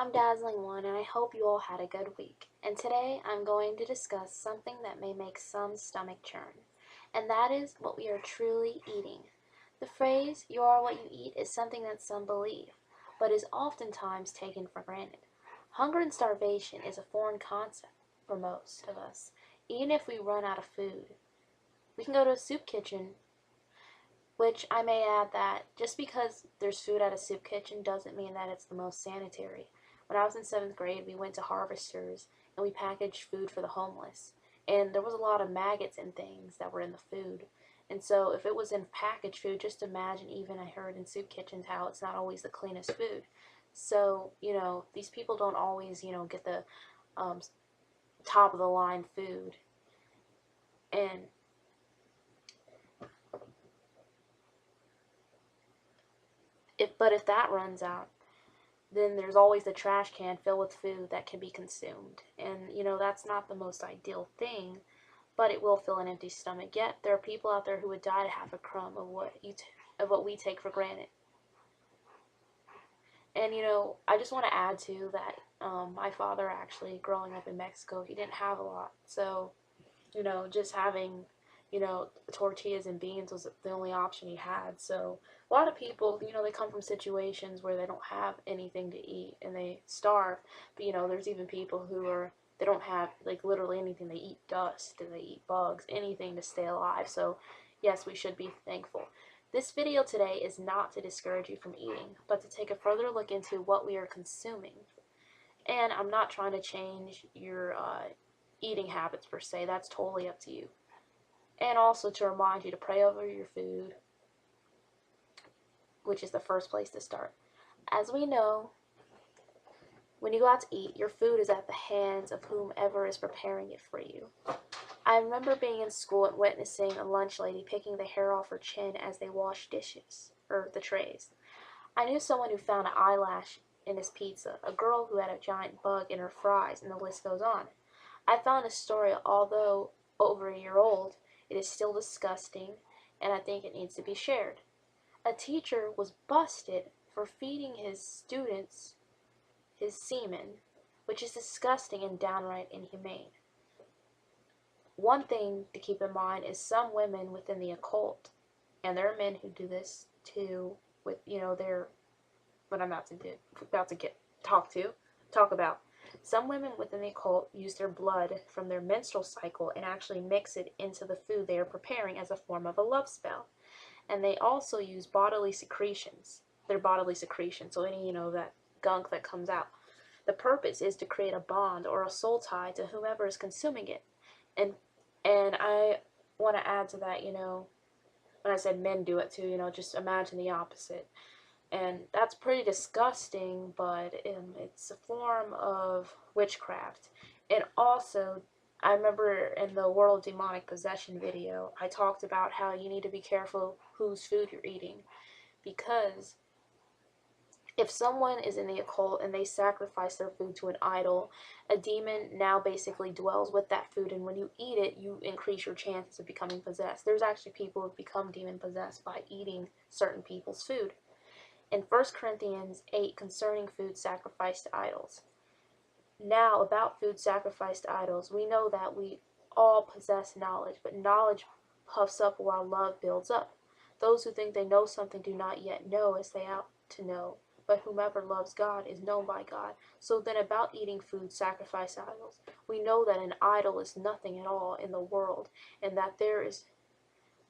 I'm Dazzling One, and I hope you all had a good week. And today I'm going to discuss something that may make some stomach churn, and that is what we are truly eating. The phrase, "you are what you eat," is something that some believe, but is oftentimes taken for granted. Hunger and starvation is a foreign concept for most of us, even if we run out of food. We can go to a soup kitchen, which I may add that just because there's food at a soup kitchen doesn't mean that it's the most sanitary. When I was in 7th grade, we went to Harvesters and we packaged food for the homeless. And there was a lot of maggots and things that were in the food. And so if it was in packaged food, just imagine, even I heard in soup kitchens how it's not always the cleanest food. So, these people don't always, get the um, top of the line food. And if that runs out, then there's always the trash can filled with food that can be consumed. And, that's not the most ideal thing, but it will fill an empty stomach. Yet, there are people out there who would die to have a crumb of what we take for granted. And, I just want to add to that, my father actually, growing up in Mexico, he didn't have a lot. So, just having, tortillas and beans was the only option he had. So a lot of people, they come from situations where they don't have anything to eat and they starve. But, there's even people they don't have, like, literally anything. They eat dust and they eat bugs, anything to stay alive. So, yes, we should be thankful. This video today is not to discourage you from eating, but to take a further look into what we are consuming. And I'm not trying to change your eating habits per se. That's totally up to you. And also to remind you to pray over your food, which is the first place to start. As we know, when you go out to eat, your food is at the hands of whomever is preparing it for you. I remember being in school and witnessing a lunch lady picking the hair off her chin as they washed dishes, or the trays. I knew someone who found an eyelash in his pizza, a girl who had a giant bug in her fries, and the list goes on. I found this story, although over a year old, it is still disgusting, and I think it needs to be shared. A teacher was busted for feeding his students his semen, which is disgusting and downright inhumane. One thing to keep in mind is some women within the occult, and there are men who do this too, with, their, what I'm about to get talk about. Some women within the occult use their blood from their menstrual cycle and actually mix it into the food they are preparing as a form of a love spell. And they also use their bodily secretions, so any, that gunk that comes out. The purpose is to create a bond or a soul tie to whomever is consuming it. And I want to add to that, when I said men do it too, just imagine the opposite. And that's pretty disgusting, but it's a form of witchcraft. And also, I remember in the World Demonic Possession video, I talked about how you need to be careful whose food you're eating. Because if someone is in the occult and they sacrifice their food to an idol, a demon now basically dwells with that food, and when you eat it, you increase your chances of becoming possessed. There's actually people who have become demon possessed by eating certain people's food. In 1 Corinthians 8 concerning food sacrificed to idols. Now, about food sacrificed to idols, we know that we all possess knowledge, but knowledge puffs up while love builds up. Those who think they know something do not yet know as they ought to know, but whomever loves God is known by God. So then, about eating food sacrificed to idols, we know that an idol is nothing at all in the world, and that there is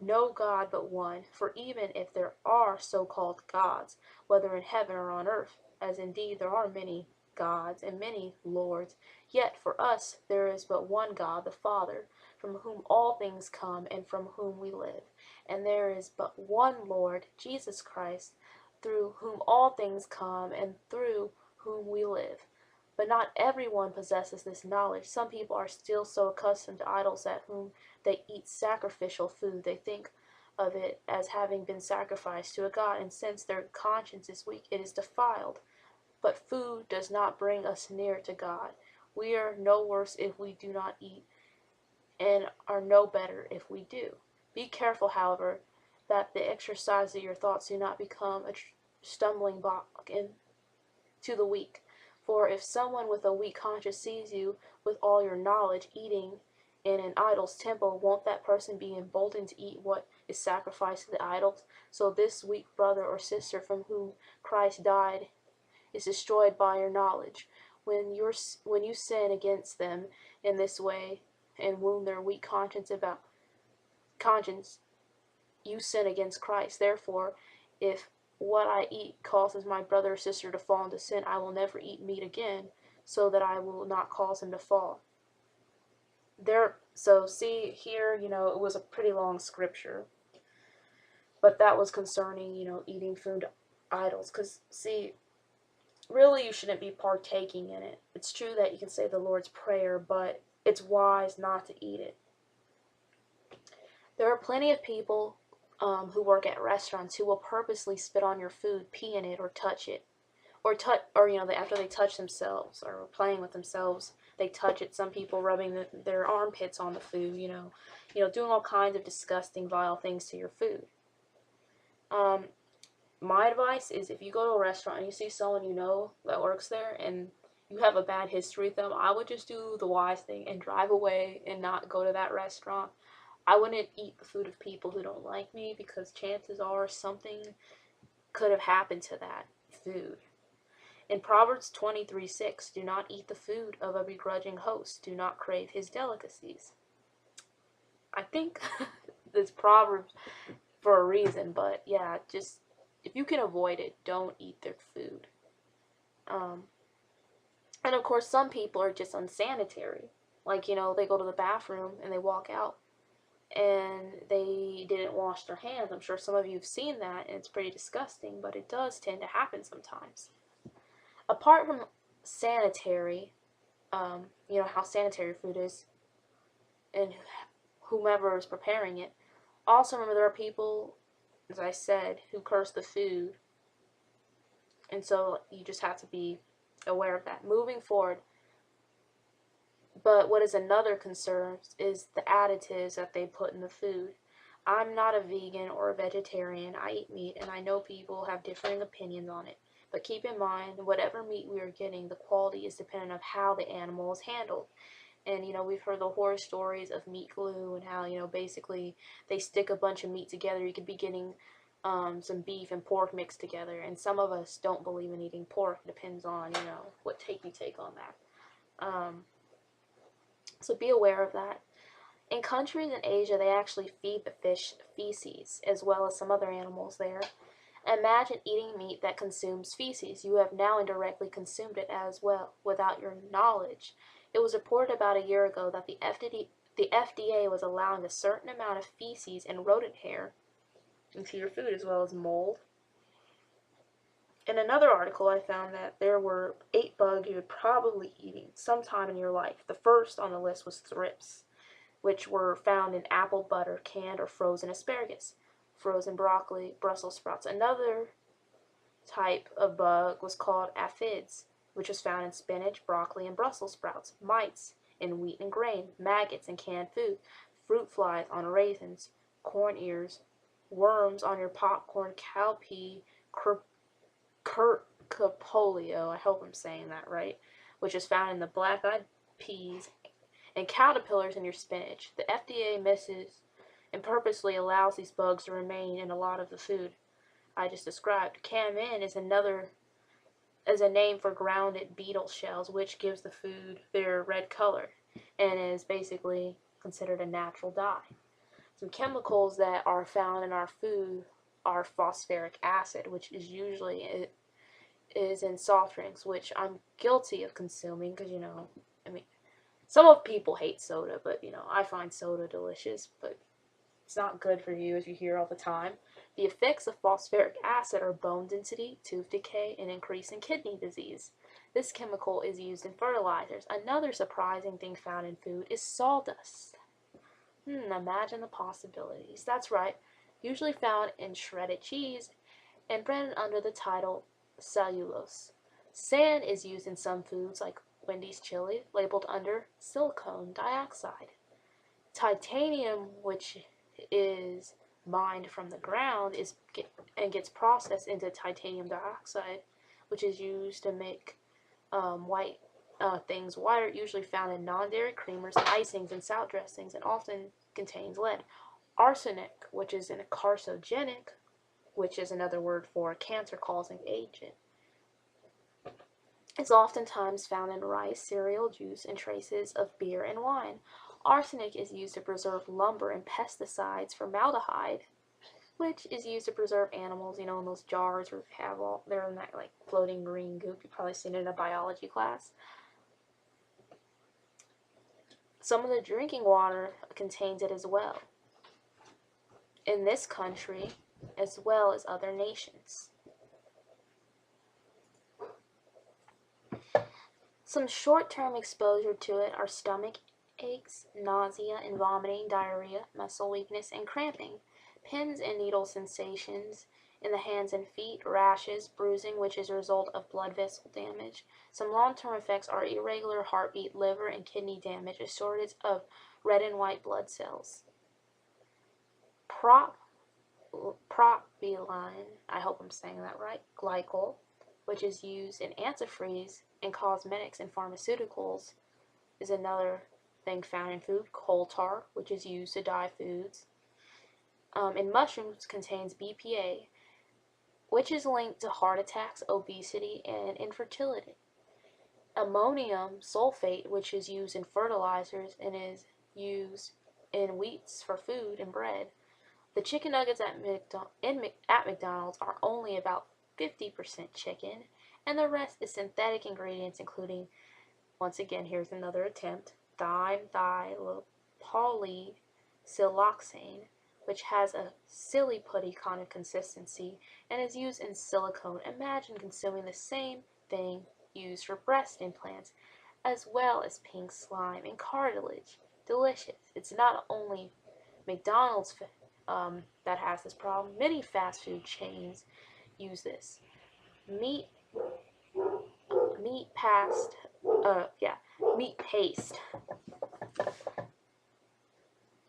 no God but one. For even if there are so-called gods, whether in heaven or on earth, as indeed there are many gods and many lords, yet for us there is but one God, the Father, from whom all things come and from whom we live. And there is but one Lord, Jesus Christ, through whom all things come and through whom we live. But not everyone possesses this knowledge. Some people are still so accustomed to idols at whom they eat sacrificial food, they think of it as having been sacrificed to a god, and since their conscience is weak, it is defiled. But food does not bring us near to God. We are no worse if we do not eat, and are no better if we do. Be careful, however, that the exercise of your thoughts do not become a stumbling block to the weak. For if someone with a weak conscience sees you with all your knowledge eating in an idol's temple, won't that person be emboldened to eat what is sacrificed to the idols? So this weak brother or sister from whom Christ died is destroyed by your knowledge. When you sin against them in this way and wound their weak conscience, you sin against Christ. Therefore, if what I eat causes my brother or sister to fall into sin, I will never eat meat again, so that I will not cause him to fall. So see here, it was a pretty long scripture, but that was concerning, eating food idols. Because see, really you shouldn't be partaking in it. It's true that you can say the Lord's Prayer, but it's wise not to eat it. There are plenty of people who work at restaurants who will purposely spit on your food, pee in it, or touch it, or after they touch themselves or playing with themselves, they touch it. Some people rubbing their armpits on the food, doing all kinds of disgusting, vile things to your food. My advice is, if you go to a restaurant and you see someone that works there and you have a bad history with them, I would just do the wise thing and drive away and not go to that restaurant. I wouldn't eat the food of people who don't like me, because chances are something could have happened to that food. In Proverbs 23:6, do not eat the food of a begrudging host. Do not crave his delicacies. I think this Proverbs for a reason, but yeah, just if you can avoid it, don't eat their food. And of course, some people are just unsanitary. Like, they go to the bathroom and they walk out and they didn't wash their hands. I'm sure some of you have seen that, and it's pretty disgusting, but it does tend to happen sometimes. Apart from sanitary, how sanitary food is, and whomever is preparing it, also remember there are people, as I said, who curse the food, and so you just have to be aware of that moving forward. But what is another concern is the additives that they put in the food. I'm not a vegan or a vegetarian. I eat meat, and I know people have differing opinions on it. But keep in mind, whatever meat we are getting, the quality is dependent on how the animal is handled. And, we've heard the horror stories of meat glue and how, basically they stick a bunch of meat together. You could be getting some beef and pork mixed together. And some of us don't believe in eating pork. It depends on, what take you take on that. So be aware of that. In countries in Asia, they actually feed the fish feces as well as some other animals there. Imagine eating meat that consumes feces. You have now indirectly consumed it as well without your knowledge. It was reported about a year ago that the FDA was allowing a certain amount of feces and rodent hair into your food, as well as mold. In another article, I found that there were 8 bugs you would probably eat sometime in your life. The first on the list was thrips, which were found in apple butter, canned or frozen asparagus, frozen broccoli, Brussels sprouts. Another type of bug was called aphids, which was found in spinach, broccoli, and Brussels sprouts, mites in wheat and grain, maggots in canned food, fruit flies on raisins, corn ears, worms on your popcorn, cowpea, curcupolio, I hope I'm saying that right, which is found in the black-eyed peas, and caterpillars in your spinach. The FDA misses and purposely allows these bugs to remain in a lot of the food I just described. Kamin is a name for grounded beetle shells, which gives the food their red color and is basically considered a natural dye. Some chemicals that are found in our food are phosphoric acid, which is usually in soft drinks, which I'm guilty of consuming because, some of people hate soda, but, I find soda delicious, but it's not good for you, as you hear all the time. The effects of phosphoric acid are bone density, tooth decay, and increase in kidney disease. This chemical is used in fertilizers. Another surprising thing found in food is sawdust. Imagine the possibilities. That's right, usually found in shredded cheese and branded under the title cellulose. Sand is used in some foods like Wendy's chili, labeled under silicon dioxide. Titanium, which is mined from the ground, gets processed into titanium dioxide, which is used to make white things. White are usually found in non-dairy creamers, icings, and salad dressings, and often contains lead. Arsenic, which is a carcinogenic, which is another word for a cancer-causing agent, is oftentimes found in rice, cereal, juice, and traces of beer and wine. Arsenic is used to preserve lumber and pesticides. Formaldehyde, which is used to preserve animals, in those jars or have all, they're in that like floating green goop. You've probably seen it in a biology class. Some of the drinking water contains it as well, in this country as well as other nations. Some short-term exposure to it are stomach aches, nausea and vomiting, diarrhea, muscle weakness, and cramping, pins and needle sensations in the hands and feet, rashes, bruising, which is a result of blood vessel damage. Some long-term effects are irregular heartbeat, liver and kidney damage, a shortage of red and white blood cells. Propylene, I hope I'm saying that right, glycol, which is used in antifreeze in cosmetics and pharmaceuticals, is another thing found in food. Coal tar, which is used to dye foods. In mushrooms, contains BPA, which is linked to heart attacks, obesity, and infertility. Ammonium sulfate, which is used in fertilizers and is used in wheats for food and bread. The chicken nuggets at McDonald's are only about 50% chicken, and the rest is synthetic ingredients, including, once again, here's another attempt, dimethylpolysiloxane, which has a silly putty kind of consistency and is used in silicone. Imagine consuming the same thing used for breast implants, as well as pink slime and cartilage. Delicious. It's not only McDonald's that has this problem. Many fast food chains use this. Meat paste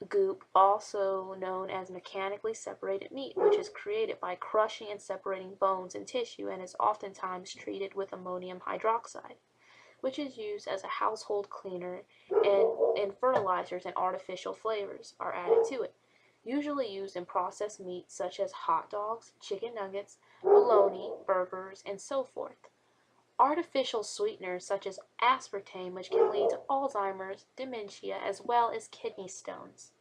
goop, also known as mechanically separated meat, which is created by crushing and separating bones and tissue and is oftentimes treated with ammonium hydroxide, which is used as a household cleaner, and fertilizers and artificial flavors are added to it. Usually used in processed meats such as hot dogs, chicken nuggets, bologna, burgers, and so forth. Artificial sweeteners such as aspartame, which can lead to Alzheimer's, dementia, as well as kidney stones.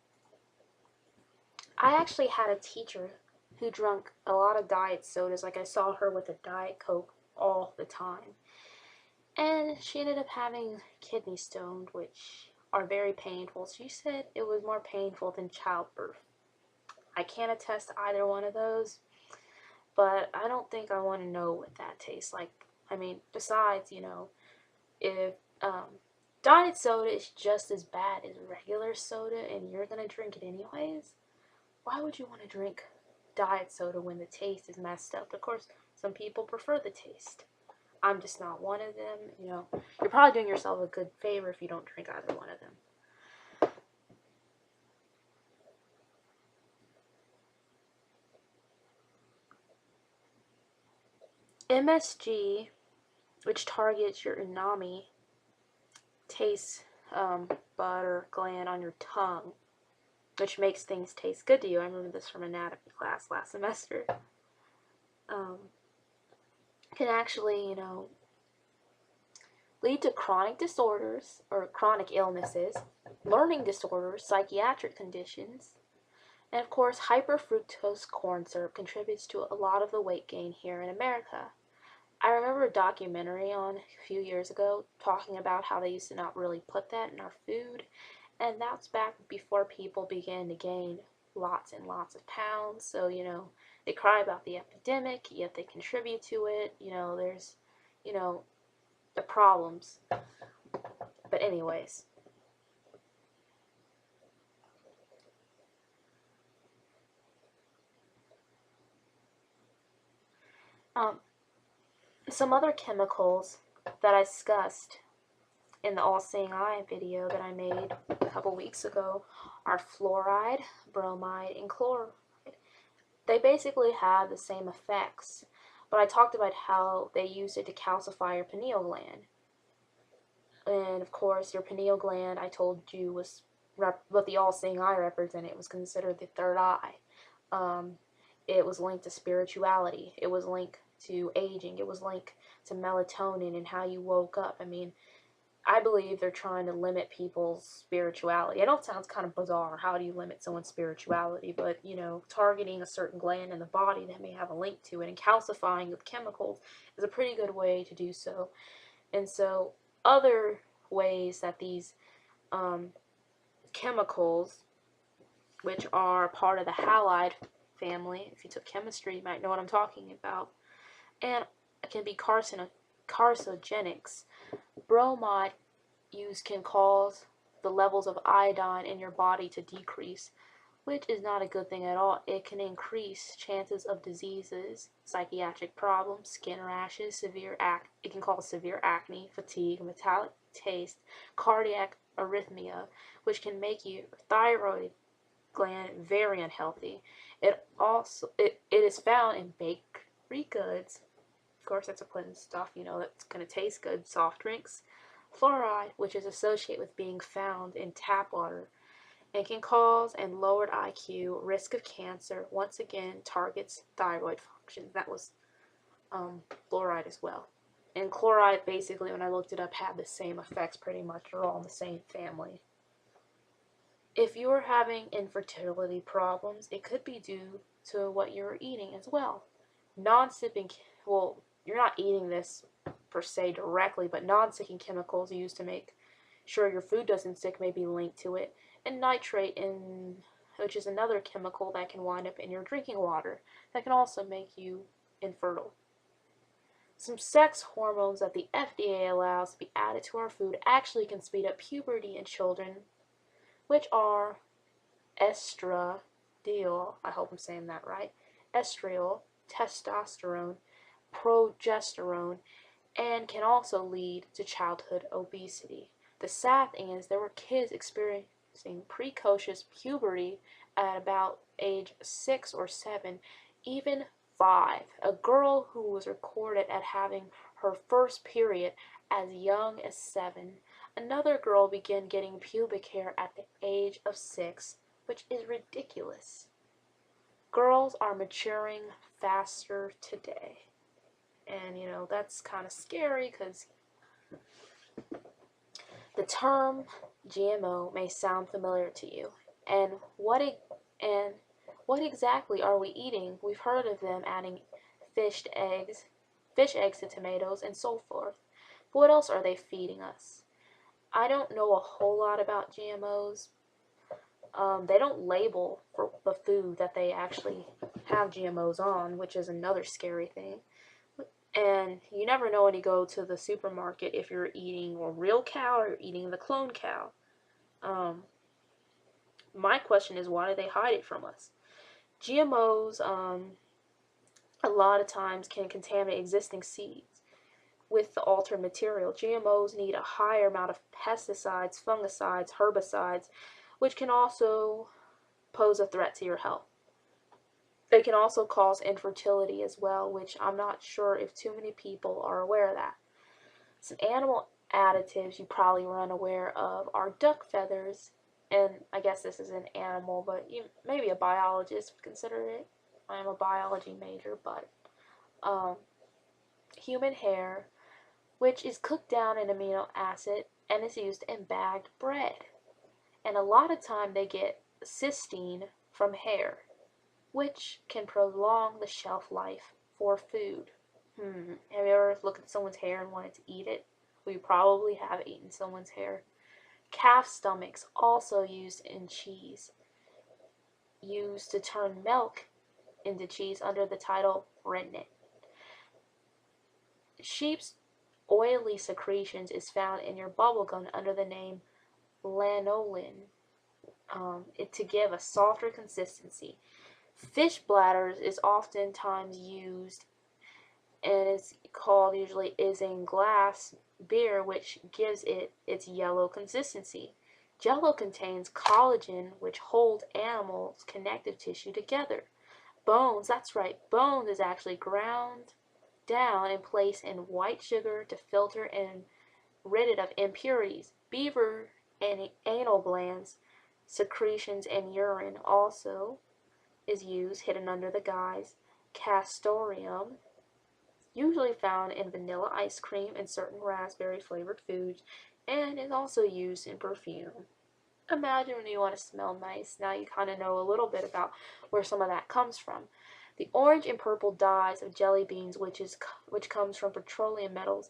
I actually had a teacher who drank a lot of diet sodas. Like, I saw her with a Diet Coke all the time. And she ended up having kidney stones, which are very painful. She said it was more painful than childbirth. I can't attest to either one of those, but I don't think I want to know what that tastes like. I mean, besides, if diet soda is just as bad as regular soda and you're going to drink it anyways, why would you want to drink diet soda when the taste is messed up? Of course, some people prefer the taste. I'm just not one of them. You're probably doing yourself a good favor if you don't drink either one of them. MSG, which targets your umami taste butter gland on your tongue, which makes things taste good to you. I remember this from anatomy class last semester. Can actually, lead to chronic disorders or chronic illnesses, learning disorders, psychiatric conditions, and of course, hyperfructose corn syrup contributes to a lot of the weight gain here in America. I remember a documentary on a few years ago talking about how they used to not really put that in our food, and that's back before people began to gain lots and lots of pounds. So, they cry about the epidemic, yet they contribute to it. There's, the problems. But anyways. Some other chemicals that I discussed in the All Seeing Eye video that I made a couple weeks ago are fluoride, bromide, and chloride. They basically have the same effects, But I talked about how they used it to calcify your pineal gland. And of course, your pineal gland, I told you, was what the all-seeing eye represented. It was considered the third eye. Um, it was linked to spirituality. It was linked to aging. It was linked to melatonin and how you woke up. I mean, I believe they're trying to limit people's spirituality. I know it sounds kind of bizarre. How do you limit someone's spirituality? But, you know, targeting a certain gland in the body that may have a link to it and calcifying with chemicals is a pretty good way to do so. And so, other ways that these chemicals, which are part of the halide family, if you took chemistry, you might know what I'm talking about, and it can be carcinogenics. Bromide use can cause the levels of iodine in your body to decrease, which is not a good thing at all. It can increase chances of diseases, psychiatric problems, skin rashes, it can cause severe acne, fatigue, metallic taste, cardiac arrhythmia, which can make your thyroid gland very unhealthy. It is found in bakery goods. Of course, that's a pleasant stuff, you know, that's going to taste good. Soft drinks. Fluoride, which is associated with being found in tap water, and can cause and lowered IQ, risk of cancer. Once again, targets thyroid function. That was fluoride as well. And chloride, basically, when I looked it up, had the same effects pretty much. They're all in the same family. If you're having infertility problems, it could be due to what you're eating as well. Non-sipping, well, you're not eating this per se directly, but non-sticking chemicals used to make sure your food doesn't stick may be linked to it. And nitrate, which is another chemical that can wind up in your drinking water, that can also make you infertile. Some sex hormones that the FDA allows to be added to our food actually can speed up puberty in children, which are estradiol, I hope I'm saying that right, estriol, testosterone, progesterone, and can also lead to childhood obesity. The sad thing is there were kids experiencing precocious puberty at about age 6 or 7, even 5. A girl who was recorded at having her first period as young as 7. Another girl began getting pubic hair at the age of 6, which is ridiculous. Girls are maturing faster today. And, you know, that's kind of scary because the term GMO may sound familiar to you. And what exactly are we eating? We've heard of them adding fish eggs to tomatoes, and so forth. But what else are they feeding us? I don't know a whole lot about GMOs. They don't label for the food that they actually have GMOs on, which is another scary thing. And you never know when you go to the supermarket if you're eating a real cow or you're eating the clone cow. My question is, why do they hide it from us? GMOs, a lot of times can contaminate existing seeds with the altered material. GMOs need a higher amount of pesticides, fungicides, herbicides, which can also pose a threat to your health. They can also cause infertility as well, which I'm not sure if too many people are aware of that. Some animal additives you probably were unaware of are duck feathers, and I guess this is an animal, but maybe a biologist would consider it. I'm a biology major, but human hair, which is cooked down in amino acid and is used in bagged bread. And a lot of time they get cysteine from hair, which can prolong the shelf life for food. Have you ever looked at someone's hair and wanted to eat it? Well, you probably have eaten someone's hair. Calf stomachs, also used in cheese, used to turn milk into cheese under the title rennet. Sheep's oily secretions is found in your bubblegum under the name lanolin, it to give a softer consistency. Fish bladders is oftentimes used and is called usually isinglass beer, which gives it its yellow consistency. Jello contains collagen, which holds animals' connective tissue together. Bones, that's right, bones is actually ground down and placed in white sugar to filter and rid it of impurities. Beaver and anal glands, secretions, and urine also is used, hidden under the guise castoreum, usually found in vanilla ice cream and certain raspberry flavored foods, and is also used in perfume. Imagine when you want to smell nice. Now you kind of know a little bit about where some of that comes from. The orange and purple dyes of jelly beans, which comes from petroleum metals,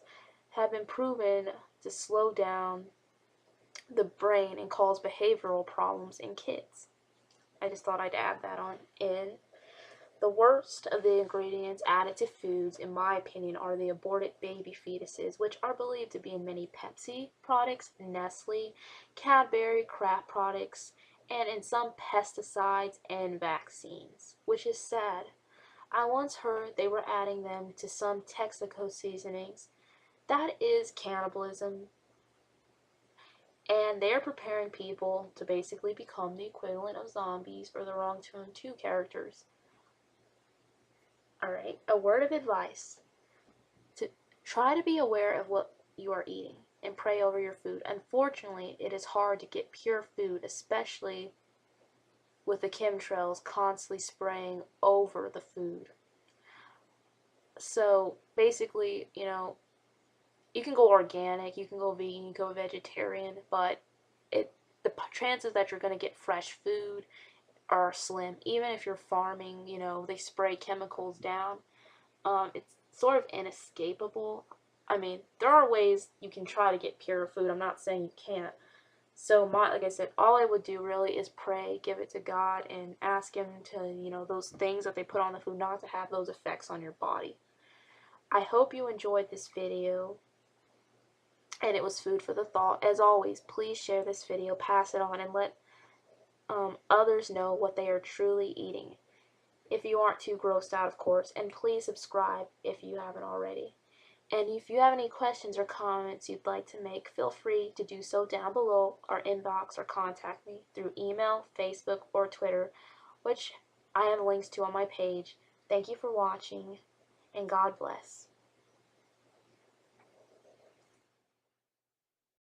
have been proven to slow down the brain and cause behavioral problems in kids. I just thought I'd add that on in. The worst of the ingredients added to foods, in my opinion, are the aborted baby fetuses, which are believed to be in many Pepsi products, Nestle, Cadbury, Kraft products, and in some pesticides and vaccines, which is sad. I once heard they were adding them to some Texaco seasonings. That is cannibalism, and they're preparing people to basically become the equivalent of zombies or the Wrong Turn 2 characters. Alright, a word of advice. To try to be aware of what you are eating and pray over your food. Unfortunately, it is hard to get pure food, especially with the chemtrails constantly spraying over the food. So basically, you can go organic, you can go vegan, you can go vegetarian, but the chances that you're going to get fresh food are slim. Even if you're farming, they spray chemicals down. It's sort of inescapable. I mean, there are ways you can try to get pure food. I'm not saying you can't. So like I said, all I would do really is pray, give it to God, and ask Him to, those things that they put on the food not to have those effects on your body. I hope you enjoyed this video, and it was food for the thought. As always, please share this video, pass it on, and let others know what they are truly eating. If you aren't too grossed out, of course, and please subscribe if you haven't already. And if you have any questions or comments you'd like to make, feel free to do so down below or inbox or contact me through email, Facebook, or Twitter, which I have links to on my page. Thank you for watching, and God bless.